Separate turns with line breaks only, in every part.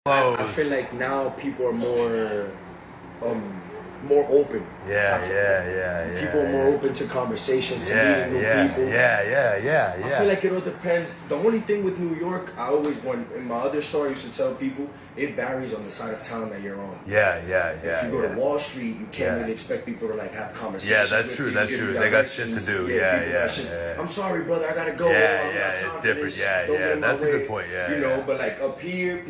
I feel like now people are more open. People are more open to conversations, to meeting new people. I feel like it all depends. The only thing with New York, I always want, in my other story, I used to tell people, it varies on the side of town that you're on. If you go to Wall Street, you can't really expect people to like have conversations.
That's true. They got shit to do.
I'm sorry, brother, I gotta go.
It's different. That's a good point.
You know, but like up here,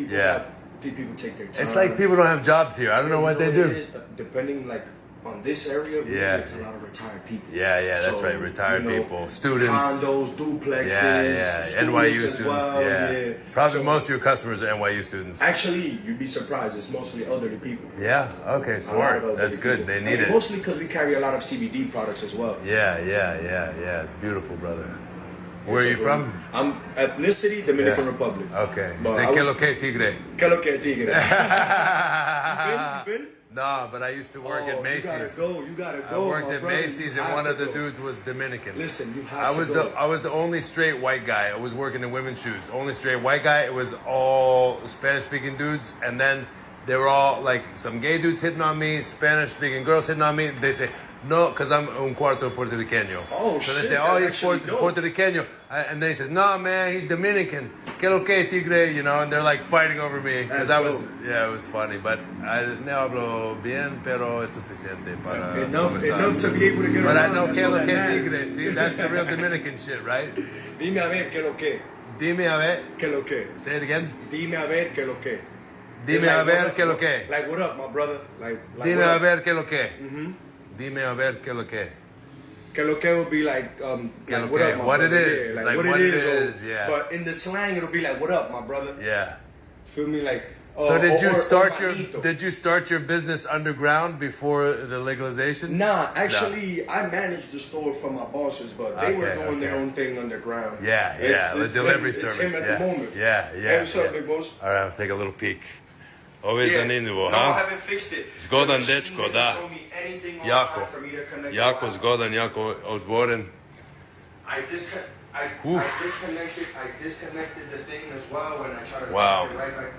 people take their time.
It's like people don't have jobs here. I don't know what they do.
Depending like on this area, it's a lot of retired people.
That's right. Retired people, students,
condos, duplexes,
NYU students.
Well.
Probably most of your customers are NYU students.
Actually, you'd be surprised. It's mostly elderly people.
Okay, smart. That's good. They need it.
Mostly because we carry a lot of CBD products as well.
It's beautiful, brother. Where are you from?
I'm ethnicity Dominican Republic.
Okay. Say que lo que tigre.
Que lo que tigre. You been?
No, but I used to work at Macy's.
You gotta go.
I worked at Macy's, and one of the dudes was Dominican.
Listen, you have to go.
I was the only straight white guy. I was working in women's shoes. Only straight white guy. It was all Spanish-speaking dudes, and then they were all like some gay dudes hitting on me, Spanish-speaking girls hitting on me. They say, no, because I'm un cuarto puertorriqueño.
Oh,
so they
shit,
say,
he's
puertorriqueño. And then he says, no, man, he's Dominican. Que lo que, tigre? You know, and they're like fighting over me. Because I was, it was funny. But I no hablo bien, pero es suficiente para
enough to be able to get
but
around.
I know que lo que, tigre. See, that's the real Dominican shit, right?
Dime a ver que lo que.
Dime a ver.
Que lo que.
Say it again.
Dime a ver que lo que.
Dime a ver que lo que.
Like, what up, my brother? Like
Dime a ver que lo que. Dime a ver que lo que.
Que lo que would be like, what up, my
what
brother?
it is.
Like what it is,
yeah.
But in the slang, it'll be like, what up, my brother?
Yeah.
Feel me? Like,
so did you start your business underground before the legalization?
Nah, actually, I managed the store for my bosses, but they were doing their own thing underground.
The delivery service.
It's him at the moment.
Hey,
what's up, big boss?
All right, let's take a little peek. Ovo je zanimljivo,
No, I haven't fixed it.
Zgodan dečko, da. Jako zgodan, jako odvoren.
I disconnected the thing as well when I tried to
Wow.
check it right back on.